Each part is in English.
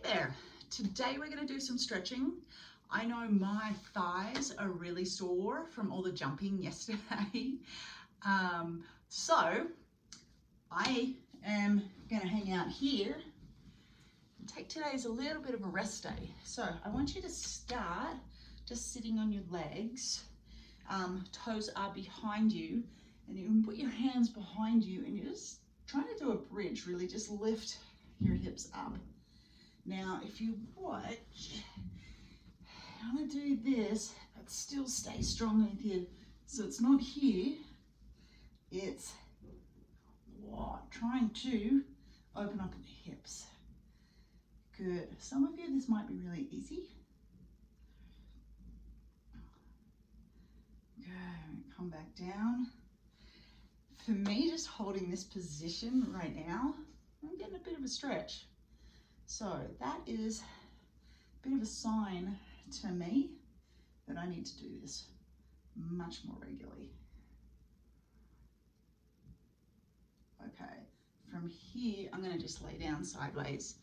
there. Today we're going to do some stretching. I know my thighs are really sore from all the jumping yesterday. So I am going to hang out here and take today as a little bit of a rest day. So I want you to start just sitting on your legs. Toes are behind you, and you can put your hands behind you and you're just trying to do a bridge, really just lift your hips up. Now, if you watch, I'm going to do this, but still stay strong with you. So it's not here, it's trying to open up the hips. Good. Some of you, this might be really easy. Good. Come back down. For me, just holding this position right now, I'm getting a bit of a stretch. So that is a bit of a sign to me that I need to do this much more regularly. Okay, from here, I'm gonna just lay down sideways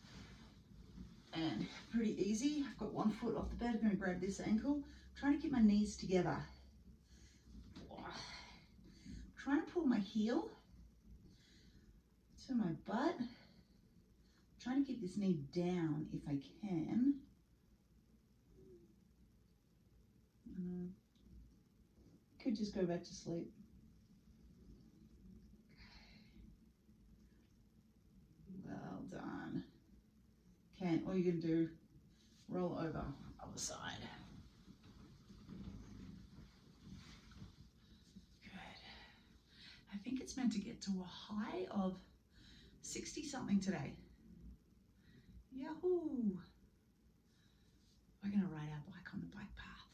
and pretty easy. I've got one foot off the bed, I'm gonna grab this ankle, trying to keep my knees together. Trying to pull my heel to my butt. Trying to get this knee down if I can. Could just go back to sleep. Well done. Okay, and all you're gonna do, roll over, other side. Good. I think it's meant to get to a high of 60 something today. Yahoo! We're going to ride our bike on the bike path.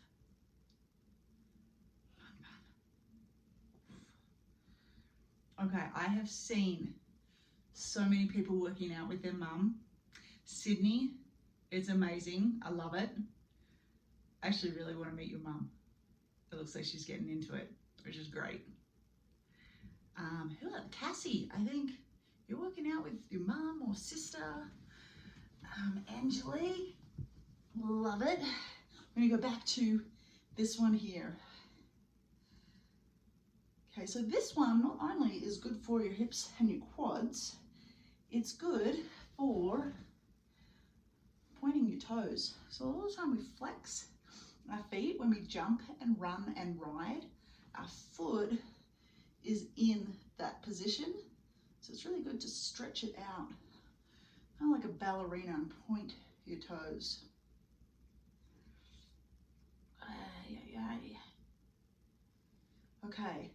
Okay, I have seen so many people working out with their mum. Sydney, it's amazing. I love it. I actually really want to meet your mum. It looks like she's getting into it, which is great. Who else? Cassie, I think you're working out with your mum or sister. Angelique, love it. I'm gonna go back to this one here. Okay, so this one not only is good for your hips and your quads, it's good for pointing your toes. So all the time we flex our feet when we jump and run and ride, our foot is in that position. So it's really good to stretch it out. Kind of like a ballerina, and point your toes. Okay,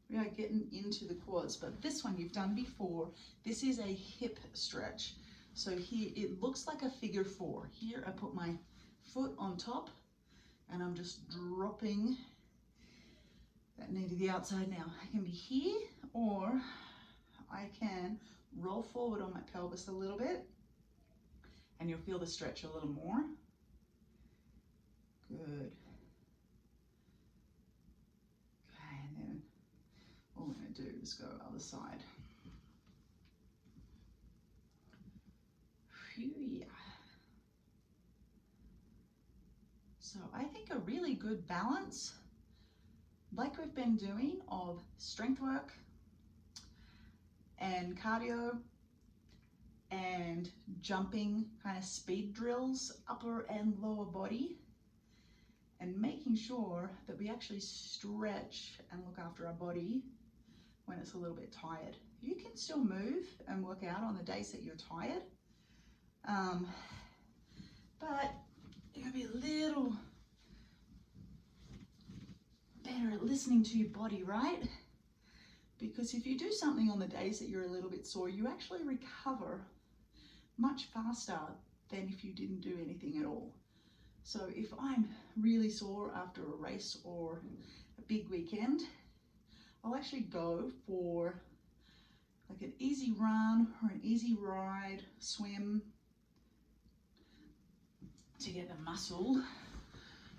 we are getting into the quads, but this one you've done before. This is a hip stretch. So here it looks like a figure four. Here I put my foot on top and I'm just dropping that knee to the outside. Now I can be here, or I can roll forward on my pelvis a little bit and you'll feel the stretch a little more. Good. Okay, and then what we're going to do is go other side. Phew. So I think a really good balance, like we've been doing, of strength work and cardio and jumping, kind of speed drills, upper and lower body, and making sure that we actually stretch and look after our body when it's a little bit tired. You can still move and work out on the days that you're tired, but you're gonna be a little better at listening to your body, right? Because if you do something on the days that you're a little bit sore, you actually recover much faster than if you didn't do anything at all. So if I'm really sore after a race or a big weekend, I'll actually go for like an easy run or an easy ride, swim, to get the muscle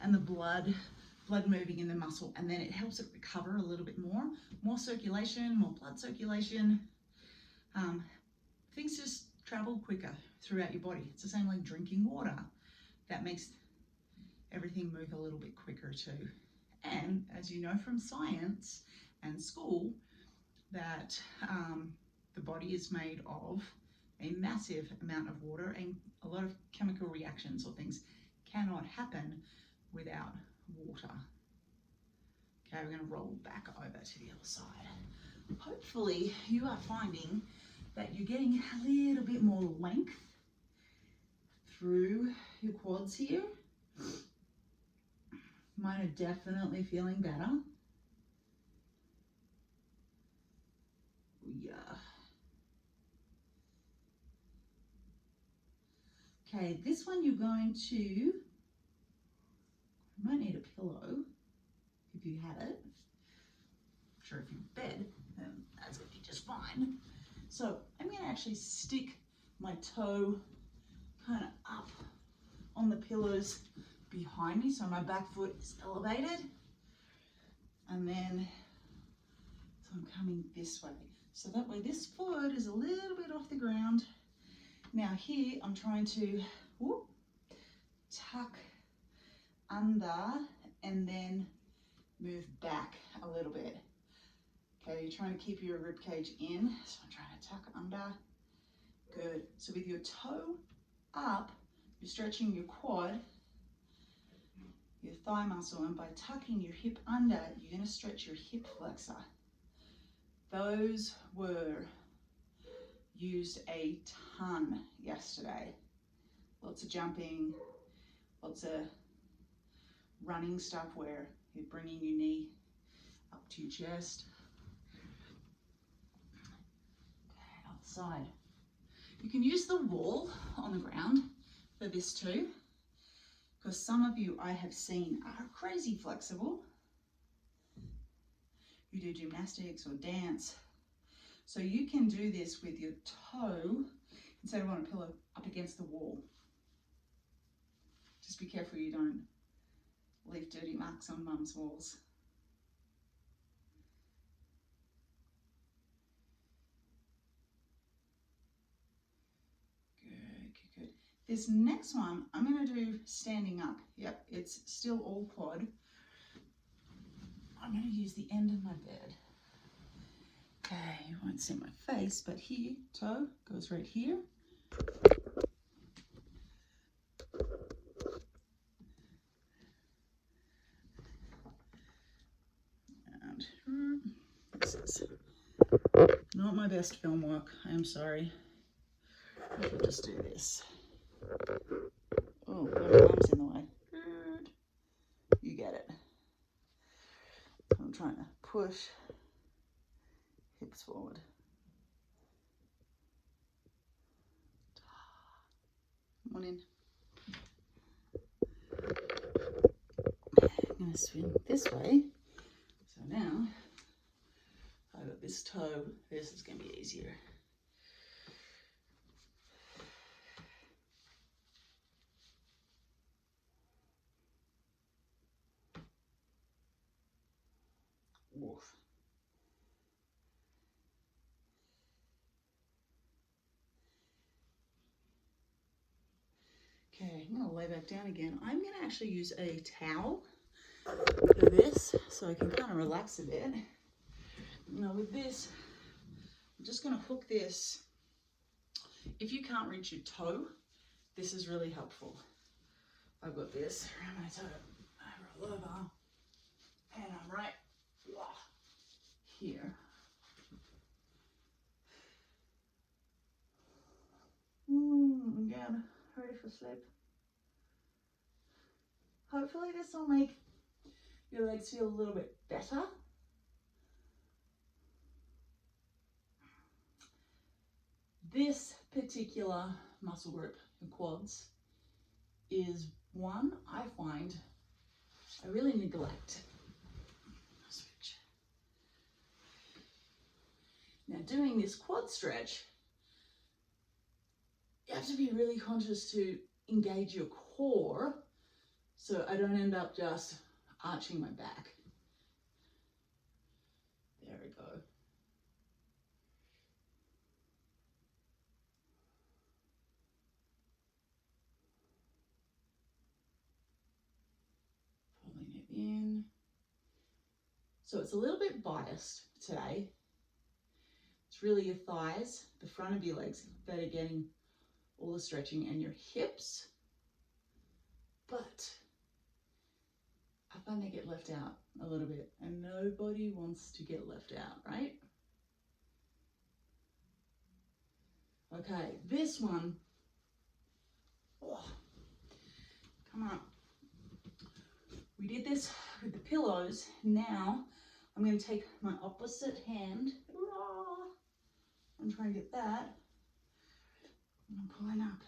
and the blood moving in the muscle, and then it helps it recover a little bit more circulation, more blood circulation. Things just travel quicker throughout your body. It's the same like drinking water. That makes everything move a little bit quicker too. And as you know from science and school, that the body is made of a massive amount of water, and a lot of chemical reactions or things cannot happen without water. Okay, we're going to roll back over to the other side. Hopefully you are finding that you're getting a little bit more length through your quads here. Mine are definitely feeling better. Yeah. Okay, this one you're going to, you might need a pillow if you have it. I'm sure if you're in bed, then that's going to be just fine. So I'm going to actually stick my toe kind of up on the pillows behind me, so my back foot is elevated, and then so I'm coming this way, so that way this foot is a little bit off the ground. Now here I'm trying to tuck under and then move back a little bit. Okay, you're trying to keep your rib cage in, so I'm trying to tuck under. Good. So with your toe up, you're stretching your quad, your thigh muscle, and by tucking your hip under, you're going to stretch your hip flexor. Those were used a ton yesterday. Lots of jumping, lots of running stuff where you're bringing your knee up to your chest. Okay, other side. You can use the wall on the ground for this too, because some of you I have seen are crazy flexible. You do gymnastics or dance. So you can do this with your toe instead of on a pillow up against the wall. Just be careful you don't leave dirty marks on mum's walls. Good. This next one, I'm going to do standing up. Yep, it's still all quad. I'm going to use the end of my bed. Okay, you won't see my face, but here, toe goes right here. And this is not my best film work. I am sorry. We'll just do this. Oh, my arm's in the way. You get it. I'm trying to push hips forward. Come on in. I'm going to swing this way. So now I've got this toe. This is going to be easier. Woof. Okay, I'm going to lay back down again. I'm going to actually use a towel for this so I can kind of relax a bit. Now with this, I'm just going to hook this. If you can't reach your toe, this is really helpful. I've got this around my toe. I roll over and I'm right here. Again, ready for sleep. Hopefully this will make your legs feel a little bit better. This particular muscle group, the quads, is one I find I really neglect. Switch. Now doing this quad stretch, you have to be really conscious to engage your core so I don't end up just arching my back. There we go. So it's a little bit biased today. It's really your thighs, the front of your legs that are getting all the stretching, and your hips. But I find they get left out a little bit, and nobody wants to get left out, right? Okay, this one, oh, come on. We did this with the pillows. Now I'm going to take my opposite hand. I'm trying to get that. I'm pulling up.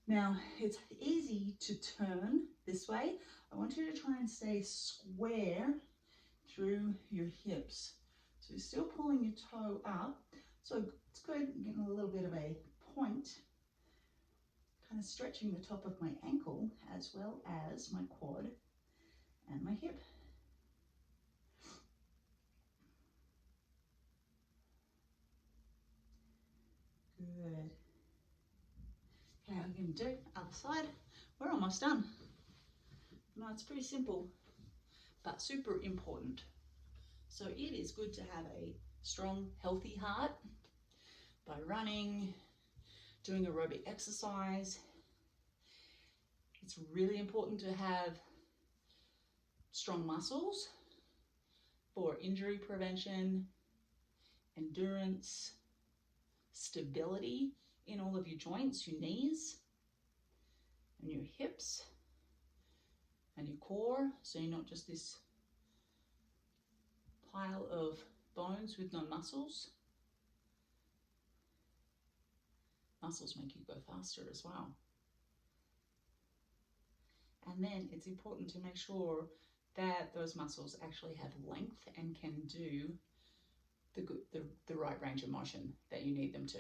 Now it's easy to turn this way. I want you to try and stay square through your hips. So you're still pulling your toe up. So it's good, getting a little bit of a point, kind of stretching the top of my ankle as well as my quad and my hip. Good. Okay, I'm going to do other side. We're almost done. No, it's pretty simple, but super important. So it is good to have a strong, healthy heart by running, doing aerobic exercise. It's really important to have strong muscles for injury prevention, endurance, stability in all of your joints, your knees, and your hips, and your core, so you're not just this pile of bones with no muscles. Muscles make you go faster as well. And then it's important to make sure that those muscles actually have length and can do the right range of motion that you need them to.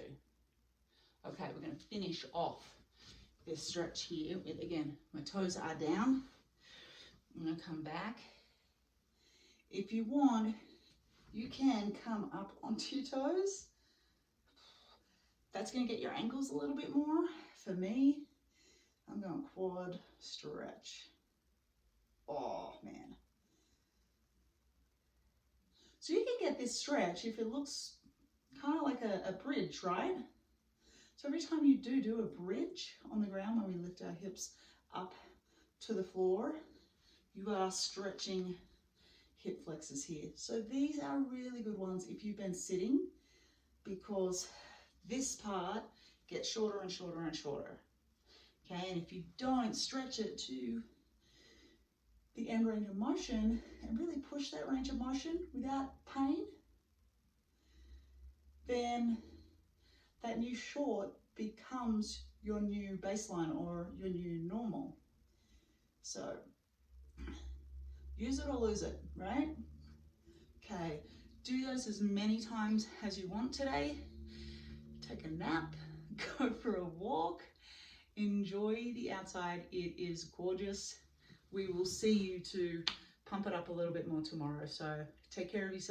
Okay, we're going to finish off this stretch here with, again, my toes are down. I'm going to come back. If you want, you can come up onto your toes. That's going to get your ankles a little bit more. For me, I'm going quad stretch. Oh, man. So you can get this stretch if it looks kind of like a bridge, right? So every time you do a bridge on the ground, when we lift our hips up to the floor, you are stretching hip flexors here. So these are really good ones if you've been sitting, because this part gets shorter and shorter and shorter. Okay, and if you don't stretch it to the end range of motion and really push that range of motion without pain, then that new short becomes your new baseline or your new normal. So use it or lose it, right? Okay, do those as many times as you want today. Take a nap, go for a walk, enjoy the outside. It is gorgeous. We will see you to pump it up a little bit more tomorrow. So take care of yourself.